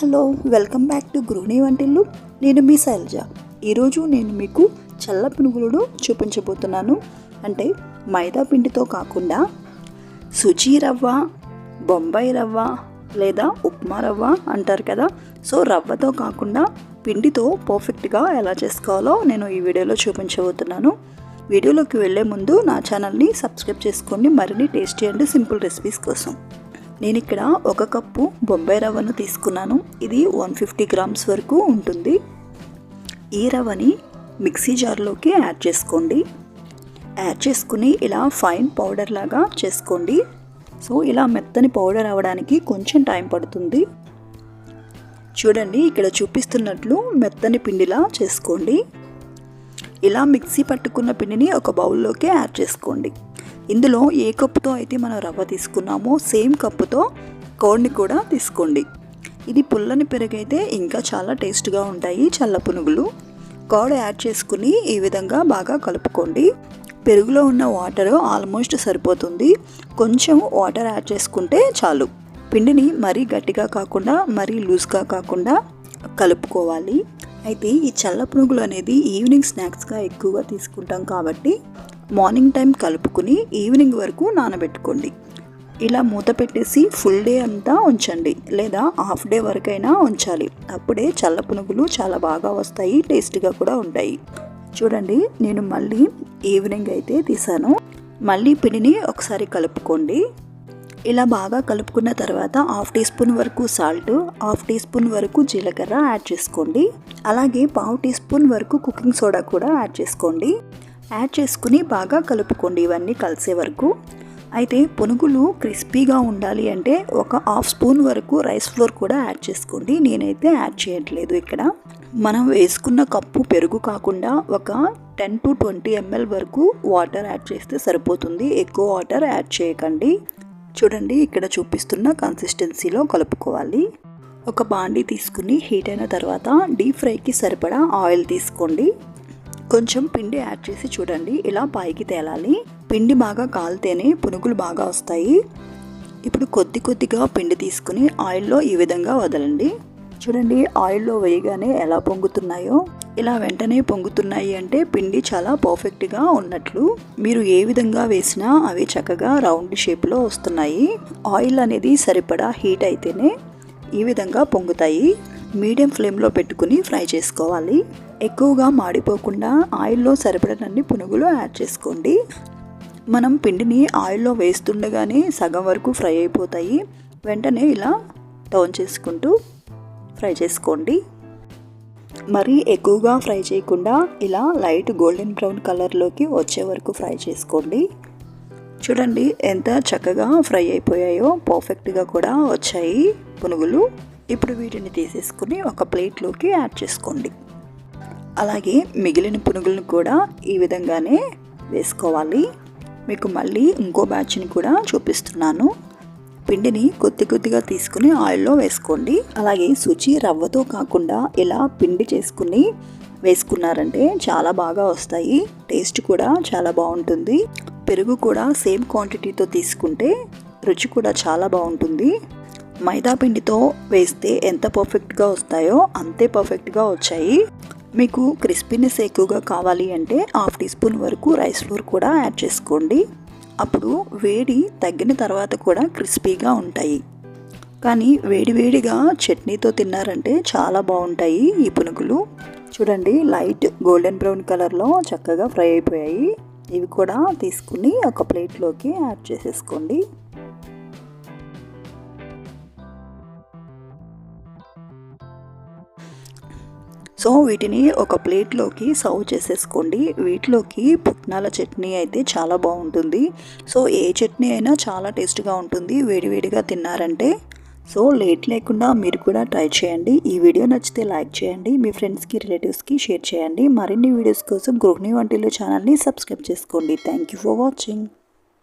Hello, welcome back to గృహిణి వంటిల్లు. నేను మీ శైలజ. ఈరోజు నేను మీకు చల్ల పునుగులను చూపించబోతున్నాను. అంటే మైదా పిండితో కాకుండా సుజీ రవ్వ, బొంబాయి రవ్వ లేదా ఉప్మా రవ్వ అంటారు కదా. సో రవ్వతో కాకుండా పిండితో పర్ఫెక్ట్గా ఎలా చేసుకోవాలో నేను ఈ వీడియోలో చూపించబోతున్నాను. వీడియోలోకి వెళ్ళే ముందు నా ఛానల్ని సబ్స్క్రైబ్ చేసుకోండి మరిన్ని టేస్టీ అండ్ సింపుల్ రెసిపీస్ కోసం. నేను ఇక్కడ 1 కప్పు బొంబాయి రవ్వను తీసుకున్నాను. ఇది 150 గ్రామ్స్ వరకు ఉంటుంది. ఈ రవ్వని మిక్సీ జార్లోకి యాడ్ చేసుకోండి. యాడ్ చేసుకుని ఇలా ఫైన్ పౌడర్ లాగా చేసుకోండి. సో ఇలా మెత్తని పౌడర్ అవ్వడానికి కొంచెం టైం పడుతుంది. చూడండి, ఇక్కడ చూపిస్తున్నట్లు మెత్తని పిండిలా చేసుకోండి. ఇలా మిక్సీ పట్టుకున్న పిండిని ఒక బౌల్లోకి యాడ్ చేసుకోండి. ఇందులో ఏ కప్పుతో అయితే మనం రవ్వ తీసుకున్నామో సేమ్ కప్పుతో కర్డ్ని కూడా తీసుకోండి. ఇది పుల్లని పెరుగు అయితే ఇంకా చాలా టేస్ట్గా ఉంటాయి చల్ల పునుగులు. కర్డ్ యాడ్ చేసుకుని ఈ విధంగా బాగా కలుపుకోండి. పెరుగులో ఉన్న వాటర్ ఆల్మోస్ట్ సరిపోతుంది. కొంచెం వాటర్ యాడ్ చేసుకుంటే చాలు. పిండిని మరీ గట్టిగా కాకుండా మరీ లూజ్గా కాకుండా కలుపుకోవాలి. అయితే ఈ చల్ల పునుగులు అనేది ఈవినింగ్ స్నాక్స్గా ఎక్కువగా తీసుకుంటాం కాబట్టి మార్నింగ్ టైం కలుపుకుని ఈవినింగ్ వరకు నానబెట్టుకోండి. ఇలా మూత పెట్టేసి ఫుల్ డే అంతా ఉంచండి, లేదా హాఫ్ డే వరకైనా ఉంచాలి. అప్పుడే చల్ల పునుగులు చాలా బాగా వస్తాయి, టేస్ట్గా కూడా ఉంటాయి. చూడండి, నేను మళ్ళీ ఈవినింగ్ అయితే తీసాను. మళ్ళీ పిండిని ఒకసారి కలుపుకోండి. ఇలా బాగా కలుపుకున్న తర్వాత 1/2 టీ స్పూన్ వరకు సాల్ట్, 1/2 టీ స్పూన్ వరకు జీలకర్ర యాడ్ చేసుకోండి. అలాగే 1/2 టీ స్పూన్ వరకు కుకింగ్ సోడా కూడా యాడ్ చేసుకోండి. యాడ్ చేసుకుని బాగా కలుపుకోండి ఇవన్నీ కలిసే వరకు. అయితే పునుగులు క్రిస్పీగా ఉండాలి అంటే 1/2 స్పూన్ వరకు రైస్ ఫ్లోర్ కూడా యాడ్ చేసుకోండి. నేనైతే యాడ్ చేయట్లేదు. ఇక్కడ మనం వేసుకున్న కప్పు పెరుగు కాకుండా ఒక 10 to 20 ml వరకు వాటర్ యాడ్ చేస్తే సరిపోతుంది. ఎక్కువ వాటర్ యాడ్ చేయకండి. చూడండి, ఇక్కడ చూపిస్తున్న కన్సిస్టెన్సీలో కలుపుకోవాలి. ఒక బాండీ తీసుకుని హీట్ అయిన తర్వాత డీప్ ఫ్రైకి సరిపడా ఆయిల్ తీసుకోండి. కొంచెం పిండి యాడ్ చేసి చూడండి, ఇలా పైకి తేలాలి. పిండి బాగా కాలితేనే పునుగులు బాగా వస్తాయి. ఇప్పుడు కొద్దిగా పిండి తీసుకుని ఆయిల్లో ఈ విధంగా వదలండి. చూడండి, ఆయిల్లో వేయగానే ఎలా పొంగుతున్నాయో. ఇలా వెంటనే పొంగుతున్నాయి అంటే పిండి చాలా పర్ఫెక్ట్గా ఉన్నట్లు. మీరు ఏ విధంగా వేసినా అవి చక్కగా రౌండ్ షేప్లో వస్తున్నాయి. ఆయిల్ అనేది సరిపడా హీట్ అయితేనే ఈ విధంగా పొంగుతాయి. మీడియం ఫ్లేమ్లో పెట్టుకుని ఫ్రై చేసుకోవాలి. ఎక్కువగా మాడిపోకుండా ఆయిల్లో సరిపడనన్ని పునుగులు యాడ్ చేసుకోండి. మనం పిండిని ఆయిల్లో వేస్తుండగానే సగం వరకు ఫ్రై అయిపోతాయి. వెంటనే ఇలా టర్న్ చేసుకుంటూ ఫ్రై చేసుకోండి. మరీ ఎక్కువగా ఫ్రై చేయకుండా ఇలా లైట్ గోల్డెన్ బ్రౌన్ కలర్లోకి వచ్చే వరకు ఫ్రై చేసుకోండి. చూడండి, ఎంత చక్కగా ఫ్రై అయిపోయాయో, పర్ఫెక్ట్గా కూడా వచ్చాయి పునుగులు. ఇప్పుడు వీటిని తీసేసుకుని ఒక ప్లేట్లోకి యాడ్ చేసుకోండి. అలాగే మిగిలిన పునుగులను కూడా ఈ విధంగానే వేసుకోవాలి. మీకు మళ్ళీ ఇంకో బ్యాచ్ని కూడా చూపిస్తున్నాను. పిండిని కొద్దిగా తీసుకుని ఆయిల్లో వేసుకోండి. అలాగే సుజీ రవ్వతో కాకుండా ఇలా పిండి చేసుకుని వేసుకున్నారంటే చాలా బాగా వస్తాయి. టేస్ట్ కూడా చాలా బాగుంటుంది. పెరుగు కూడా సేమ్ క్వాంటిటీతో తీసుకుంటే రుచి కూడా చాలా బాగుంటుంది. మైదా పిండితో వేస్తే ఎంత పర్ఫెక్ట్గా వస్తాయో అంతే పర్ఫెక్ట్గా వచ్చాయి. మీకు క్రిస్పీనెస్ ఎక్కువగా కావాలి అంటే 1/2 టీ స్పూన్ వరకు రైస్ ఫ్లోర్ కూడా యాడ్ చేసుకోండి. అప్పుడు వేడి తగ్గిన తర్వాత కూడా క్రిస్పీగా ఉంటాయి. కానీ వేడిగా చట్నీతో తిన్నారంటే చాలా బాగుంటాయి ఈ పునుగులు. చూడండి, లైట్ గోల్డెన్ బ్రౌన్ కలర్లో చక్కగా ఫ్రై అయిపోయాయి. ఇవి కూడా తీసుకుని ఒక ప్లేట్లోకి యాడ్ చేసేసుకోండి. సో వీటిని ఒక ప్లేట్లోకి సర్వ్ చేసేసుకోండి. వీటిలోకి పుట్నాల చట్నీ అయితే చాలా బాగుంటుంది. సో ఏ చట్నీ అయినా చాలా టేస్ట్గా ఉంటుంది వేడిగా తిన్నారంటే. సో లేట్ లేకుండా మీరు కూడా ట్రై చేయండి. ఈ వీడియో నచ్చితే లైక్ చేయండి, మీ ఫ్రెండ్స్కి రిలేటివ్స్కి షేర్ చేయండి. మరిన్ని వీడియోస్ కోసం గృహిణి వంటిల్లు ఛానల్ని సబ్స్క్రైబ్ చేసుకోండి. Thank you for watching.